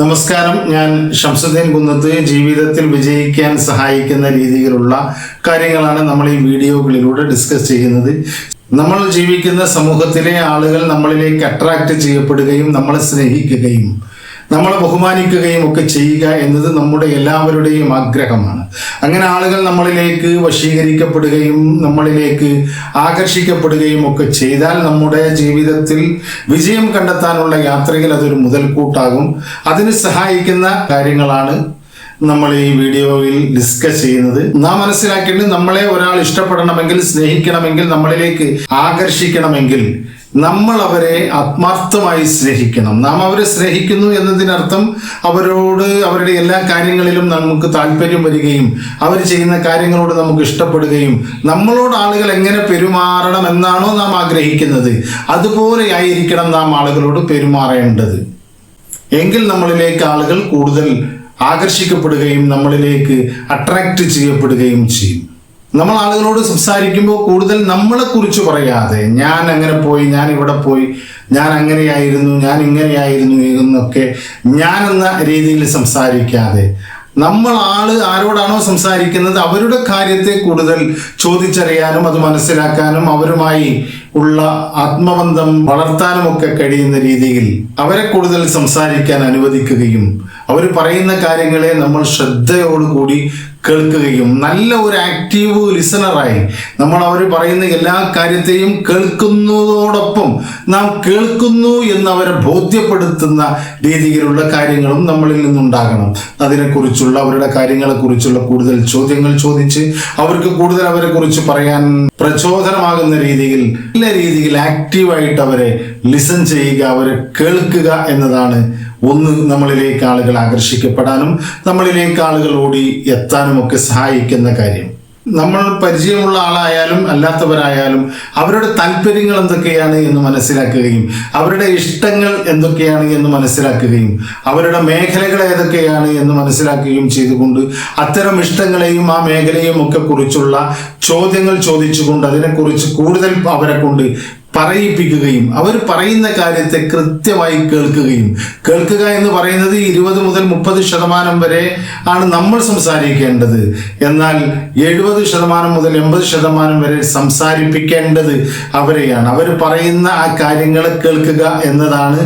നമസ്കാരം. ഞാൻ ഷംസുദ്ദീൻ കുന്നത്ത്. ജീവിതത്തിൽ വിജയിക്കാൻ സഹായിക്കുന്ന രീതിയിലുള്ള കാര്യങ്ങളാണ് നമ്മൾ ഈ വീഡിയോകളിലൂടെ ഡിസ്കസ് ചെയ്യുന്നത്. നമ്മൾ ജീവിക്കുന്ന സമൂഹത്തിലെ ആളുകൾ നമ്മളിലേക്ക് അട്രാക്ട് ചെയ്യപ്പെടുകയും നമ്മളെ സ്നേഹിക്കുകയും നമ്മളെ ബഹുമാനിക്കുകയും ഒക്കെ ചെയ്യുക എന്നത് നമ്മുടെ എല്ലാവരുടെയും ആഗ്രഹമാണ്. അങ്ങനെ ആളുകൾ നമ്മളിലേക്ക് വശീകരിക്കപ്പെടുകയും നമ്മളിലേക്ക് ആകർഷിക്കപ്പെടുകയും ഒക്കെ ചെയ്താൽ നമ്മുടെ ജീവിതത്തിൽ വിജയം കണ്ടെത്താനുള്ള യാത്രയിൽ അതൊരു മുതൽക്കൂട്ടാകും. അതിന് സഹായിക്കുന്ന കാര്യങ്ങളാണ് നമ്മൾ ഈ വീഡിയോയിൽ ഡിസ്കസ് ചെയ്യുന്നത്. നാം മനസ്സിലാക്കേണ്ടത്, നമ്മളെ ഒരാൾ ഇഷ്ടപ്പെടണമെങ്കിൽ, സ്നേഹിക്കണമെങ്കിൽ, നമ്മളിലേക്ക് ആകർഷിക്കണമെങ്കിൽ നമ്മൾ അവരെ ആത്മാർത്ഥമായി സ്നേഹിക്കണം. നാം അവരെ സ്നേഹിക്കുന്നു എന്നതിനർത്ഥം അവരോട് അവരുടെ എല്ലാ കാര്യങ്ങളിലും നമുക്ക് താല്പര്യം വരികയും അവർ ചെയ്യുന്ന കാര്യങ്ങളോട് നമുക്ക് ഇഷ്ടപ്പെടുകയും നമ്മളോട് ആളുകൾ എങ്ങനെ പെരുമാറണം എന്നാണോ നാം ആഗ്രഹിക്കുന്നത് അതുപോലെ ആയിരിക്കണം നാം ആളുകളോട് പെരുമാറേണ്ടത്. എങ്കിൽ നമ്മളിലേക്ക് ആളുകൾ കൂടുതൽ ആകർഷിക്കപ്പെടുകയും നമ്മളിലേക്ക് അട്രാക്റ്റ് ചെയ്യപ്പെടുകയും ചെയ്യും. നമ്മൾ ആളുകളോട് സംസാരിക്കുമ്പോൾ കൂടുതൽ നമ്മളെക്കുറിച്ച് പറയാതെ ഞാൻ അങ്ങനെ പോയി, ഞാൻ ഇവിടെ പോയി, ഞാൻ അങ്ങനെയായിരുന്നു, ഞാൻ ഇങ്ങനെയായിരുന്നു എന്നൊക്കെ ഞാൻ എന്ന രീതിയിൽ സംസാരിക്കാതെ നമ്മൾ ആരോടാണോ സംസാരിക്കുന്നത് അവരുടെ കാര്യത്തെ കൂടുതൽ ചോദിച്ചറിയാനും അത് മനസ്സിലാക്കാനും അവരുമായി ഉള്ള ആത്മബന്ധം വളർത്താനും ഒക്കെ കഴിയുന്ന രീതിയിൽ അവരെ കൂടുതൽ സംസാരിക്കാൻ അനുവദിക്കുകയും അവർ പറയുന്ന കാര്യങ്ങളെ നമ്മൾ ശ്രദ്ധയോടുകൂടി കേൾക്കുകയും നല്ല ഒരു ആക്റ്റീവ് ലിസണറായി നമ്മൾ അവർ പറയുന്ന എല്ലാ കാര്യത്തെയും കേൾക്കുന്നതോടൊപ്പം നാം കേൾക്കുന്നു എന്ന് അവരെ ബോധ്യപ്പെടുത്തുന്ന രീതിയിലുള്ള കാര്യങ്ങളും നമ്മളിൽ നിന്നുണ്ടാകണം. അതിനെക്കുറിച്ചുള്ള അവരുടെ കാര്യങ്ങളെക്കുറിച്ചുള്ള കൂടുതൽ ചോദ്യങ്ങൾ ചോദിച്ച് അവർക്ക് കൂടുതൽ അവരെ കുറിച്ച് പറയാൻ പ്രചോദനമാകുന്ന രീതിയിൽ നല്ല രീതിയിൽ ആക്റ്റീവായിട്ട് അവരെ ലിസൺ ചെയ്യുക, അവരെ കേൾക്കുക എന്നതാണ് ഒന്ന് നമ്മളിലേക്ക് ആളുകൾ ആകർഷിക്കപ്പെടാനും നമ്മളിലേക്ക് ആളുകൾ ഓടി എത്താനും ഒക്കെ സഹായിക്കുന്ന കാര്യം. നമ്മൾ പരിചയമുള്ള ആളായാലും അല്ലാത്തവരായാലും അവരുടെ താല്പര്യങ്ങൾ എന്തൊക്കെയാണ് എന്ന് മനസ്സിലാക്കുകയും അവരുടെ ഇഷ്ടങ്ങൾ എന്തൊക്കെയാണ് എന്ന് മനസ്സിലാക്കുകയും അവരുടെ മേഖലകൾ ഏതൊക്കെയാണ് എന്ന് മനസ്സിലാക്കുകയും ചെയ്തുകൊണ്ട് അത്തരം ഇഷ്ടങ്ങളെയും ആ മേഖലയും ഒക്കെ കുറിച്ചുള്ള ചോദ്യങ്ങൾ ചോദിച്ചുകൊണ്ട് അതിനെക്കുറിച്ച് കൂടുതൽ അവരെ കൊണ്ട് പറയിപ്പിക്കുകയും അവർ പറയുന്ന കാര്യത്തെ കൃത്യമായി കേൾക്കുക എന്ന് പറയുന്നത് 20 മുതൽ 30% വരെ ആണ് നമ്മൾ സംസാരിക്കേണ്ടത്. എന്നാൽ 70% മുതൽ 80% വരെ സംസാരിപ്പിക്കേണ്ടത് അവരെയാണ്. അവർ പറയുന്ന ആ കാര്യങ്ങളെ കേൾക്കുക എന്നതാണ്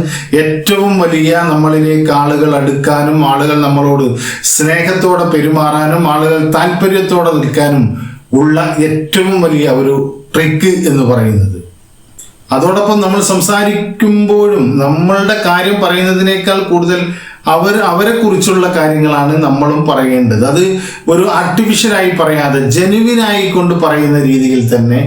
ഏറ്റവും വലിയ നമ്മളിലേക്ക് ആളുകൾ അടുക്കാനും ആളുകൾ നമ്മളോട് സ്നേഹത്തോടെ പെരുമാറാനും ആളുകൾ താല്പര്യത്തോടെ നിൽക്കാനും ഉള്ള ഏറ്റവും വലിയ ഒരു ട്രിക്ക് എന്ന് പറയുന്നത്. അതോടൊപ്പം നമ്മൾ സംസാരിക്കുമ്പോഴും നമ്മളുടെ കാര്യം പറയുന്നതിനേക്കാൾ കൂടുതൽ അവരെ കുറിച്ചുള്ള കാര്യങ്ങളാണ് നമ്മളും പറയേണ്ടത്. അത് ഒരു ആർട്ടിഫിഷ്യലായി പറയാതെ ജെനുവിനായി കൊണ്ട് പറയുന്ന രീതിയിൽ തന്നെ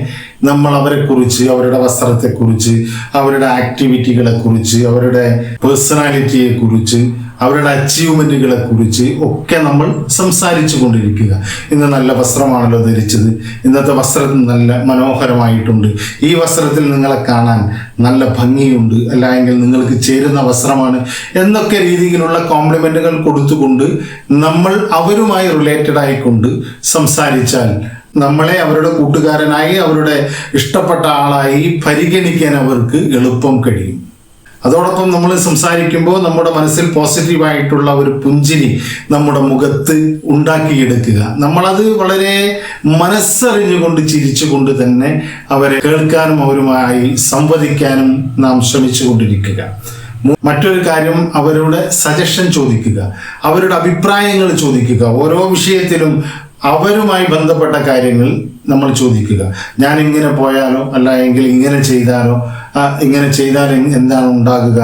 നമ്മൾ അവരെക്കുറിച്ച്, അവരുടെ വസ്ത്രത്തെക്കുറിച്ച്, അവരുടെ ആക്ടിവിറ്റികളെ കുറിച്ച്, അവരുടെ പേഴ്സണാലിറ്റിയെ കുറിച്ച്, അവരുടെ അച്ചീവ്മെന്റുകളെ കുറിച്ച് ഒക്കെ നമ്മൾ സംസാരിച്ചു കൊണ്ടിരിക്കുക. ഇന്ന് നല്ല വസ്ത്രമാണല്ലോ ധരിച്ചത്, ഇന്നത്തെ വസ്ത്രം നല്ല മനോഹരമായിട്ടുണ്ട്, ഈ വസ്ത്രത്തിൽ നിങ്ങളെ കാണാൻ നല്ല ഭംഗിയുണ്ട്, അല്ലെങ്കിൽ നിങ്ങൾക്ക് ചേരുന്ന വസ്ത്രമാണ് എന്നൊക്കെ രീതിയിലുള്ള കോംപ്ലിമെന്റുകൾ കൊടുത്തുകൊണ്ട് നമ്മൾ അവരുമായി റിലേറ്റഡ് ആയിക്കൊണ്ട് സംസാരിച്ചാൽ നമ്മളെ അവരുടെ കൂട്ടുകാരനായി അവരുടെ ഇഷ്ടപ്പെട്ട ആളായി പരിഗണിക്കാൻ അവർക്ക് എളുപ്പം കഴിയും. അതോടൊപ്പം നമ്മൾ സംസാരിക്കുമ്പോൾ നമ്മുടെ മനസ്സിൽ പോസിറ്റീവായിട്ടുള്ള ഒരു പുഞ്ചിരി നമ്മുടെ മുഖത്ത് ഉണ്ടാക്കിയെടുക്കുക. നമ്മളത് വളരെ മനസ്സറിഞ്ഞുകൊണ്ട് ചിരിച്ചുകൊണ്ട് തന്നെ അവരെ കേൾക്കാനും അവരുമായി സംവദിക്കാനും നാം ശ്രമിച്ചുകൊണ്ടിരിക്കുക. മറ്റൊരു കാര്യം, അവരുടെ സജഷൻ ചോദിക്കുക, അവരുടെ അഭിപ്രായങ്ങൾ ചോദിക്കുക. ഓരോ വിഷയത്തിലും അവരുമായി ബന്ധപ്പെട്ട കാര്യങ്ങൾ നമ്മൾ ചോദിക്കുക. ഞാൻ ഇങ്ങനെ പോയാലോ, അല്ല എങ്കിൽ ഇങ്ങനെ ചെയ്താലോ, ഇങ്ങനെ ചെയ്താൽ എന്താണ് ഉണ്ടാകുക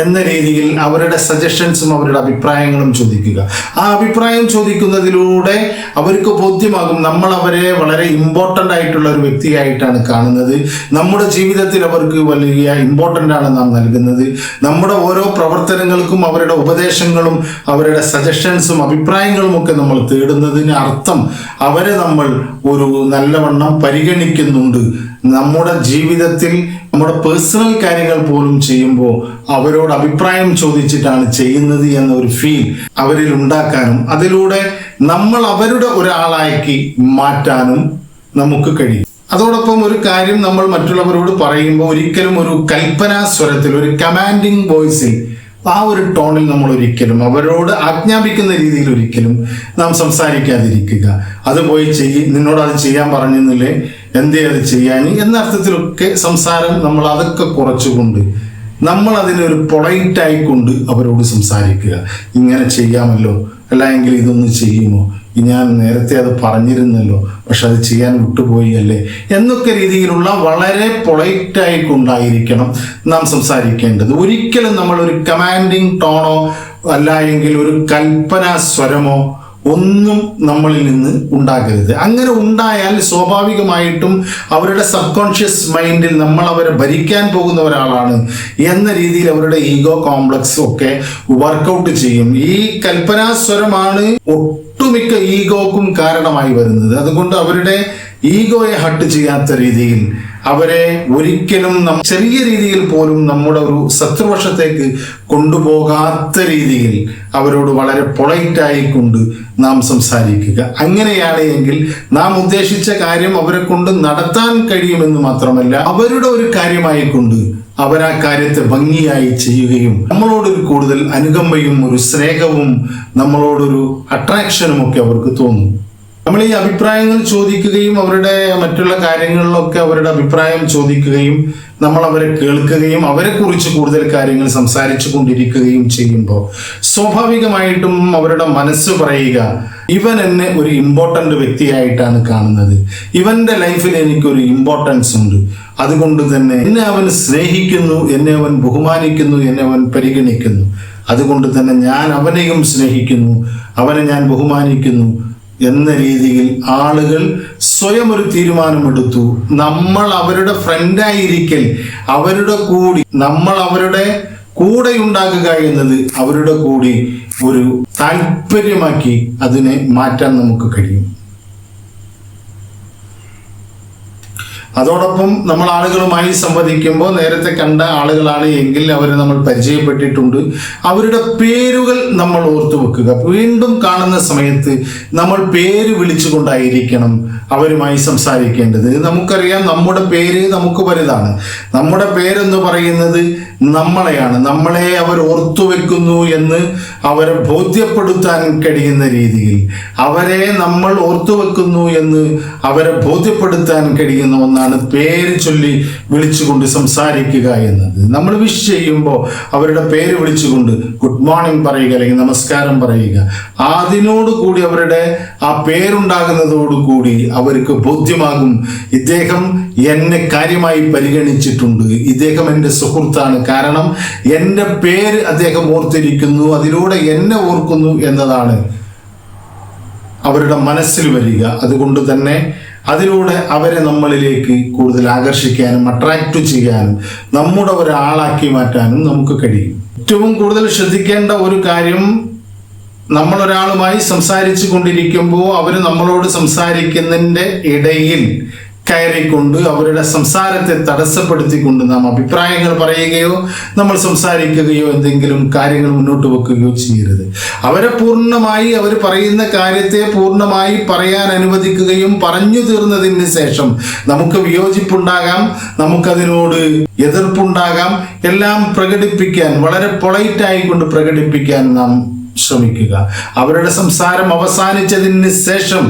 എന്ന രീതിയിൽ അവരുടെ സജഷൻസും അവരുടെ അഭിപ്രായങ്ങളും ചോദിക്കുക. ആ അഭിപ്രായം ചോദിക്കുന്നതിലൂടെ അവർക്ക് ബോധ്യമാകും നമ്മൾ അവരെ വളരെ ഇമ്പോർട്ടൻ്റ് ആയിട്ടുള്ള ഒരു വ്യക്തിയായിട്ടാണ് കാണുന്നത്. നമ്മുടെ ജീവിതത്തിൽ അവർക്ക് വലിയ ഇമ്പോർട്ടൻ്റ് ആണ് നാം നൽകുന്നത്. നമ്മുടെ ഓരോ പ്രവർത്തനങ്ങൾക്കും അവരുടെ ഉപദേശങ്ങളും അവരുടെ സജഷൻസും അഭിപ്രായങ്ങളും ഒക്കെ നമ്മൾ തേടുന്നതിന് അർത്ഥം അവരെ നമ്മൾ ഒരു നല്ലവണ്ണം പരിഗണിക്കുന്നുണ്ട്. നമ്മുടെ ജീവിതത്തിൽ നമ്മുടെ പേഴ്സണൽ കാര്യങ്ങൾ പോലും ചെയ്യുമ്പോൾ അവരോട് അഭിപ്രായം ചോദിച്ചിട്ടാണ് ചെയ്യുന്നത് എന്നൊരു ഫീൽ അവരിൽ ഉണ്ടാക്കാനും അതിലൂടെ നമ്മൾ അവരുടെ ഒരാളാക്കി മാറ്റാനും നമുക്ക് കഴിയും. അതോടൊപ്പം ഒരു കാര്യം നമ്മൾ മറ്റുള്ളവരോട് പറയുമ്പോൾ ഒരിക്കലും ഒരു കൽപ്പനാ സ്വരത്തിൽ, ഒരു കമാൻഡിങ് വോയിസിൽ ആ ഒരു ടോണിൽ നമ്മൾ ഒരിക്കലും അവരോട് ആജ്ഞാപിക്കുന്ന രീതിയിൽ ഒരിക്കലും നാം സംസാരിക്കാതിരിക്കുക. അത് പോയി നിന്നോട് അത് ചെയ്യാൻ പറഞ്ഞെന്നില്ലേ, എന്തേ അത് ചെയ്യാൻ എന്ന അർത്ഥത്തിലൊക്കെ സംസാരം നമ്മൾ അതൊക്കെ കുറച്ചുകൊണ്ട് നമ്മൾ അതിനൊരു പൊളൈറ്റായിക്കൊണ്ട് അവരോട് സംസാരിക്കുക. ഇങ്ങനെ ചെയ്യാമല്ലോ, അല്ലെങ്കിൽ ഇതൊന്ന് ചെയ്യുമോ, ഞാൻ നേരത്തെ അത് പറഞ്ഞിരുന്നല്ലോ, പക്ഷെ അത് ചെയ്യാൻ വിട്ടുപോയി അല്ലേ എന്നൊക്കെ രീതിയിലുള്ള വളരെ പൊളൈറ്റായി കൊണ്ടായിരിക്കണം നാം സംസാരിക്കേണ്ടത്. ഒരിക്കലും നമ്മൾ ഒരു കമാൻഡിങ് ടോണോ അല്ല എങ്കിൽ ഒരു കൽപ്പനാ സ്വരമോ ഒന്നും നമ്മളിൽ നിന്ന് ഉണ്ടാകരുത്. അങ്ങനെ ഉണ്ടായാൽ സ്വാഭാവികമായിട്ടും അവരുടെ സബ് കോൺഷ്യസ് മൈൻഡിൽ നമ്മൾ അവരെ ഭരിക്കാൻ പോകുന്ന ഒരാളാണ് എന്ന രീതിയിൽ അവരുടെ ഈഗോ കോംപ്ലക്സ് ഒക്കെ വർക്കൗട്ട് ചെയ്യും. ഈ കൽപ്പനാസ്വരമാണ് ഒട്ടുമിക്ക ഈഗോക്കും കാരണമായി വരുന്നത്. അതുകൊണ്ട് അവരുടെ ഈഗോയെ ഹട്ട് ചെയ്യാത്ത രീതിയിൽ അവരെ ഒരിക്കലും ചെറിയ രീതിയിൽ പോലും നമ്മുടെ ഒരു ശത്രുവശത്തേക്ക് കൊണ്ടുപോകാത്ത രീതിയിൽ അവരോട് വളരെ പൊളൈറ്റായി കൊണ്ട് നാം സംസാരിക്കുക. അങ്ങനെയാണ് എങ്കിൽ നാം ഉദ്ദേശിച്ച കാര്യം അവരെ കൊണ്ട് നടത്താൻ കഴിയുമെന്ന് മാത്രമല്ല, അവരുടെ ഒരു കാര്യമായി കൊണ്ട് അവർ ആ കാര്യത്തെ ഭംഗിയായി ചെയ്യുകയും നമ്മളോടൊരു കൂടുതൽ അനുകമ്പയും ഒരു സ്നേഹവും നമ്മളോടൊരു അട്രാക്ഷനും ഒക്കെ അവർക്ക് തോന്നും. നമ്മൾ ഈ അഭിപ്രായങ്ങൾ ചോദിക്കുകയും അവരുടെ മറ്റുള്ള കാര്യങ്ങളിലൊക്കെ അവരുടെ അഭിപ്രായം ചോദിക്കുകയും നമ്മൾ അവരെ കേൾക്കുകയും അവരെക്കുറിച്ച് കൂടുതൽ കാര്യങ്ങൾ സംസാരിച്ചു കൊണ്ടിരിക്കുകയും ചെയ്യുമ്പോൾ സ്വാഭാവികമായിട്ടും അവരുടെ മനസ്സ് പറയുക, ഇവൻ എന്നെ ഒരു ഇമ്പോർട്ടൻ്റ് വ്യക്തിയായിട്ടാണ് കാണുന്നത്, ഇവന്റെ ലൈഫിൽ എനിക്കൊരു ഇമ്പോർട്ടൻസ് ഉണ്ട്, അതുകൊണ്ട് തന്നെ എന്നെ അവൻ സ്നേഹിക്കുന്നു, എന്നെ അവൻ ബഹുമാനിക്കുന്നു, എന്നെ അവൻ പരിഗണിക്കുന്നു, അതുകൊണ്ട് തന്നെ ഞാൻ അവനെയും സ്നേഹിക്കുന്നു, അവനെ ഞാൻ ബഹുമാനിക്കുന്നു എന്ന രീതിയിൽ ആളുകൾ സ്വയം ഒരു തീരുമാനമെടുത്തു. നമ്മൾ അവരുടെ ഫ്രണ്ടായിരിക്കൽ, നമ്മൾ അവരുടെ കൂടെ ഉണ്ടാകുക എന്നത് അവരുടെ കൂടി ഒരു താല്പര്യമാക്കി അതിനെ മാറ്റാൻ നമുക്ക് കഴിയും. അതോടൊപ്പം നമ്മൾ ആളുകളുമായി സംവദിക്കുമ്പോൾ നേരത്തെ കണ്ട ആളുകളാണ് എങ്കിൽ അവരെ നമ്മൾ പരിചയപ്പെട്ടിട്ടുണ്ട്, അവരുടെ പേരുകൾ നമ്മൾ ഓർത്തു വെക്കുക. വീണ്ടും കാണുന്ന സമയത്ത് നമ്മൾ പേര് വിളിച്ചുകൊണ്ടായിരിക്കണം അവരുമായി സംസാരിക്കേണ്ടത്. നമുക്കറിയാം, നമ്മുടെ പേര് നമുക്ക് വലുതാണ്. നമ്മുടെ പേരെന്ന് പറയുന്നത് നമ്മളെയാണ്. നമ്മളെ അവർ ഓർത്തു വെക്കുന്നു എന്ന് അവരെ ബോധ്യപ്പെടുത്താൻ കഴിയുന്ന രീതിയിൽ, അവരെ നമ്മൾ ഓർത്തു വെക്കുന്നു എന്ന് അവരെ ബോധ്യപ്പെടുത്താൻ കഴിയുന്ന ഒന്നാണ് പേര് ചൊല്ലി വിളിച്ചുകൊണ്ട് സംസാരിക്കുക എന്നത്. നമ്മൾ വിഷ് ചെയ്യുമ്പോൾ അവരുടെ പേര് വിളിച്ചുകൊണ്ട് ഗുഡ് മോർണിംഗ് പറയുക അല്ലെങ്കിൽ നമസ്കാരം പറയുക. അതിനോടുകൂടി അവരുടെ ആ പേരുണ്ടാകുന്നതോടുകൂടി അവർക്ക് ബോധ്യമാകും, ഇദ്ദേഹം എന്നെ കാര്യമായി പരിഗണിച്ചിട്ടുണ്ട്, ഇദ്ദേഹം എൻ്റെ സുഹൃത്താണ്, കാരണം എൻ്റെ പേര് അദ്ദേഹം ഓർത്തിരിക്കുന്നു, അതിലൂടെ എന്നെ ഓർക്കുന്നു എന്നതാണ് അവരുടെ മനസ്സിൽ വരിക. അതുകൊണ്ട് തന്നെ അതിലൂടെ അവരെ നമ്മളിലേക്ക് കൂടുതൽ ആകർഷിക്കാനും അട്രാക്റ്റ് ചെയ്യാനും നമ്മുടെ ഒരാളാക്കി മാറ്റാനും നമുക്ക് കഴിയും. ഏറ്റവും കൂടുതൽ ശ്രദ്ധിക്കേണ്ട ഒരു കാര്യം, നമ്മൾ ഒരാളുമായി സംസാരിച്ചു കൊണ്ടിരിക്കുമ്പോൾ അവർ നമ്മളോട് സംസാരിക്കുന്നതിൻ്റെ ഇടയിൽ കയറിക്കൊണ്ട് അവരുടെ സംസാരത്തെ തടസ്സപ്പെടുത്തിക്കൊണ്ട് നാം അഭിപ്രായങ്ങൾ പറയുകയോ നമ്മൾ സംസാരിക്കുകയോ എന്തെങ്കിലും കാര്യങ്ങൾ മുന്നോട്ട് വെക്കുകയോ ചെയ്യരുത്. അവരെ പൂർണ്ണമായി അവർ പറയുന്ന കാര്യത്തെ പൂർണ്ണമായി പറയാൻ അനുവദിക്കുകയും പറഞ്ഞു തീർന്നതിന് ശേഷം നമുക്ക് വിയോജിപ്പുണ്ടാകാം, നമുക്കതിനോട് എതിർപ്പുണ്ടാകാം, എല്ലാം പ്രകടിപ്പിക്കാൻ വളരെ പൊളൈറ്റായി കൊണ്ട് പ്രകടിപ്പിക്കാൻ നാം ശ്രമിക്കുക. അവരുടെ സംസാരം അവസാനിച്ചതിന് ശേഷം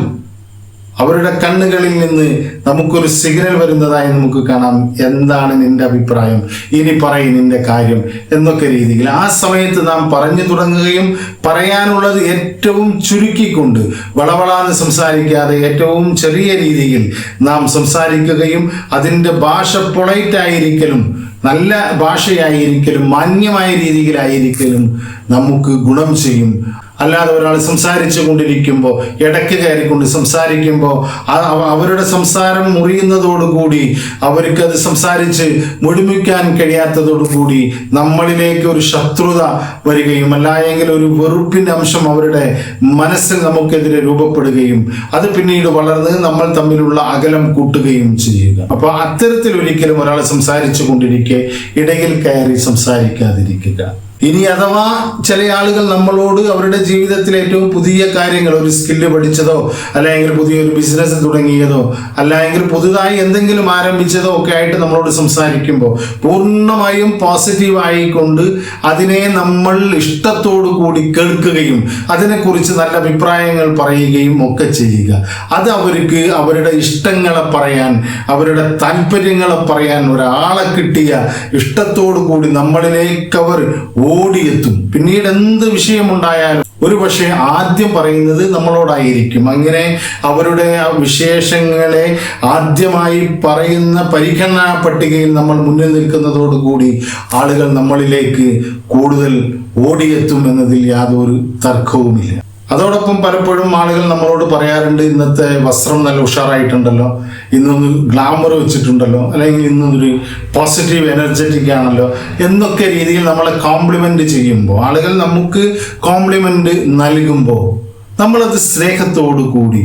അവരുടെ കണ്ണുകളിൽ നിന്ന് നമുക്കൊരു സിഗ്നൽ വരുന്നതായി നമുക്ക് കാണാം. എന്താണ് നിന്റെ അഭിപ്രായം, ഇനി പറയും നിന്റെ കാര്യം എന്നൊക്കെ രീതിയിൽ ആ സമയത്ത് നാം പറഞ്ഞു തുടങ്ങുകയും പറയാനുള്ളത് ഏറ്റവും ചുരുക്കിക്കൊണ്ട് വളവളാന്ന് സംസാരിക്കാതെ ഏറ്റവും ചെറിയ രീതിയിൽ നാം സംസാരിക്കുകയും അതിൻ്റെ ഭാഷ പൊളൈറ്റായിരിക്കലും നല്ല ഭാഷയായിരിക്കലും മാന്യമായ രീതിയിലായിരിക്കലും നമുക്ക് ഗുണം ചെയ്യും. അല്ലാതെ ഒരാൾ സംസാരിച്ചു കൊണ്ടിരിക്കുമ്പോൾ ഇടയ്ക്ക് കയറിക്കൊണ്ട് സംസാരിക്കുമ്പോൾ അവരുടെ സംസാരം മുറിയുന്നതോടുകൂടി അവർക്കത് സംസാരിച്ച് മുഴുമിക്കാൻ കഴിയാത്തതോടുകൂടി നമ്മളിലേക്ക് ഒരു ശത്രുത വരികയും അല്ലായെങ്കിൽ ഒരു വെറുപ്പിൻ്റെ അംശം അവരുടെ മനസ്സിൽ നമുക്കെതിരെ രൂപപ്പെടുകയും അത് പിന്നീട് വളർന്ന് നമ്മൾ തമ്മിലുള്ള അകലം കൂട്ടുകയും ചെയ്യുക. അപ്പോൾ അത്തരത്തിൽ ഒരിക്കലും ഒരാൾ സംസാരിച്ചു കൊണ്ടിരിക്കെ ഇടയിൽ കയറി സംസാരിക്കാതിരിക്കുക. ഇനി അഥവാ ചില ആളുകൾ നമ്മളോട് അവരുടെ ജീവിതത്തിലെ ഏറ്റവും പുതിയ കാര്യങ്ങൾ, ഒരു സ്കില്ല് പഠിച്ചതോ അല്ലെങ്കിൽ പുതിയൊരു ബിസിനസ് തുടങ്ങിയതോ അല്ലെങ്കിൽ പുതുതായി എന്തെങ്കിലും ആരംഭിച്ചതോ ഒക്കെ ആയിട്ട് നമ്മളോട് സംസാരിക്കുമ്പോൾ പൂർണ്ണമായും പോസിറ്റീവ് ആയിക്കൊണ്ട് അതിനെ നമ്മൾ ഇഷ്ടത്തോടു കൂടി കേൾക്കുകയും അതിനെക്കുറിച്ച് നല്ല അഭിപ്രായങ്ങൾ പറയുകയും ഒക്കെ ചെയ്യുക. അത് അവർക്ക് അവരുടെ ഇഷ്ടങ്ങളെ പറയാൻ, അവരുടെ താല്പര്യങ്ങളെ പറയാൻ ഒരാളെ കിട്ടിയ ഇഷ്ടത്തോടു കൂടി നമ്മളിലേക്ക് അവർ ഓടിയെത്തും. പിന്നീട് എന്ത് വിഷയമുണ്ടായാലും ഒരു പക്ഷേ ആദ്യം പറയുന്നത് നമ്മളോടായിരിക്കും. അങ്ങനെ അവരുടെ വിശേഷങ്ങളെ ആദ്യമായി പറയുന്ന പരിഗണനാ പട്ടികയിൽ നമ്മൾ മുന്നിൽ നിൽക്കുന്നതോടുകൂടി ആളുകൾ നമ്മളിലേക്ക് കൂടുതൽ ഓടിയെത്തും എന്നതിൽ യാതൊരു തർക്കവുമില്ല. അതോടൊപ്പം പലപ്പോഴും ആളുകൾ നമ്മളോട് പറയാറുണ്ട്, ഇന്നത്തെ വസ്ത്രം നല്ല ഉഷാറായിട്ടുണ്ടല്ലോ, ഇന്നൊന്ന് ഗ്ലാമർ വെച്ചിട്ടുണ്ടല്ലോ, അല്ലെങ്കിൽ ഇന്നൊരു പോസിറ്റീവ് എനർജറ്റിക് ആണല്ലോ എന്നൊക്കെ രീതിയിൽ നമ്മളെ കോംപ്ലിമെന്റ് ചെയ്യുമ്പോൾ, ആളുകൾ നമുക്ക് കോംപ്ലിമെന്റ് നൽകുമ്പോൾ നമ്മളത് സ്നേഹത്തോടു കൂടി,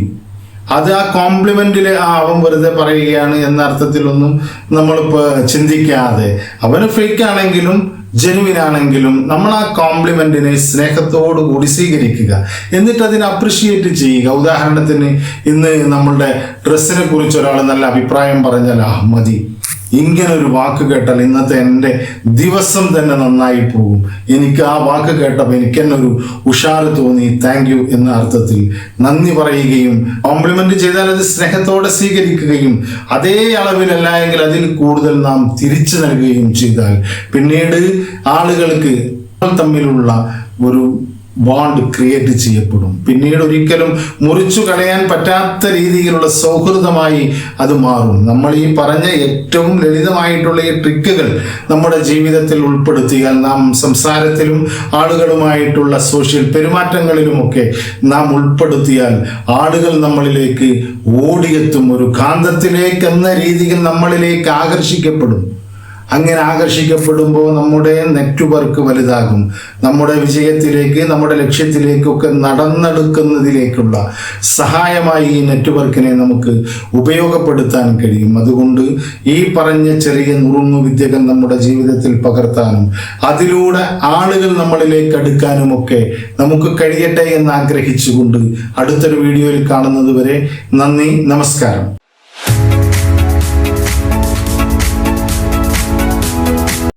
അത് ആ കോംപ്ലിമെന്റിൽ അവൻ വെറുതെ പറയുകയാണ് എന്ന അർത്ഥത്തിലൊന്നും നമ്മളിപ്പോൾ ചിന്തിക്കാതെ, അവന് ഫേക്ക് ആണെങ്കിലും ജെനുവിൻ ആണെങ്കിലും നമ്മൾ ആ കോംപ്ലിമെന്റിനെ സ്നേഹത്തോടു കൂടി സ്വീകരിക്കുക, എന്നിട്ട് അതിനെ അപ്രിഷിയേറ്റ് ചെയ്യുക. ഉദാഹരണത്തിന് ഇന്ന് നമ്മളുടെ ഡ്രസ്സിനെ കുറിച്ച് ഒരാൾ നല്ല അഭിപ്രായം പറഞ്ഞാൽ, മതി, ഇങ്ങനൊരു വാക്ക് കേട്ടാൽ ഇന്നത്തെ എൻ്റെ ദിവസം തന്നെ നന്നായി പോകും, എനിക്ക് ആ വാക്ക് കേട്ടപ്പോൾ എനിക്ക് തന്നെ ഒരു ഉഷാറ് തോന്നി, താങ്ക് യു എന്ന അർത്ഥത്തിൽ നന്ദി പറയുകയും, കോംപ്ലിമെന്റ് ചെയ്താൽ അത് സ്നേഹത്തോടെ സ്വീകരിക്കുകയും അതേ അളവിലല്ല എങ്കിൽ അതിൽ കൂടുതൽ നാം തിരിച്ചു നൽകുകയും ചെയ്താൽ പിന്നീട് ആളുകൾക്ക് തമ്മിലുള്ള ഒരു ബോണ്ട് ക്രിയേറ്റ് ചെയ്യപ്പെടും. പിന്നീട് ഒരിക്കലും മുറിച്ചു കളയാൻ പറ്റാത്ത രീതിയിലുള്ള സൗഹൃദമായി അത് മാറും. നമ്മൾ ഈ പറഞ്ഞ ഏറ്റവും ലളിതമായിട്ടുള്ള ഈ ട്രിക്കുകൾ നമ്മുടെ ജീവിതത്തിൽ ഉൾപ്പെടുത്തിയാൽ, നാം സംസാരത്തിലും ആളുകളുമായിട്ടുള്ള സോഷ്യൽ പെരുമാറ്റങ്ങളിലുമൊക്കെ നാം ഉൾപ്പെടുത്തിയാൽ ആളുകൾ നമ്മളിലേക്ക് ഓടിയെത്തും. ഒരു കാന്തത്തിലേക്ക് എന്ന രീതിയിൽ നമ്മളിലേക്ക് ആകർഷിക്കപ്പെടും. അങ്ങനെ ആകർഷിക്കപ്പെടുമ്പോൾ നമ്മുടെ നെറ്റ്വർക്ക് വലുതാകും. നമ്മുടെ വിജയത്തിലേക്ക്, നമ്മുടെ ലക്ഷ്യത്തിലേക്കൊക്കെ നടന്നെടുക്കുന്നതിലേക്കുള്ള സഹായമായി ഈ നെറ്റ്വർക്കിനെ നമുക്ക് ഉപയോഗപ്പെടുത്താൻ കഴിയും. അതുകൊണ്ട് ഈ പറഞ്ഞ ചെറിയ നുറുങ്ങു വിദ്യകൾ നമ്മുടെ ജീവിതത്തിൽ പകർത്താനും അതിലൂടെ ആളുകൾ നമ്മളിലേക്ക് അടുക്കാനുമൊക്കെ നമുക്ക് കഴിയട്ടെ എന്ന് ആഗ്രഹിച്ചുകൊണ്ട് അടുത്തൊരു വീഡിയോയിൽ കാണുന്നത് വരെ നന്ദി, നമസ്കാരം.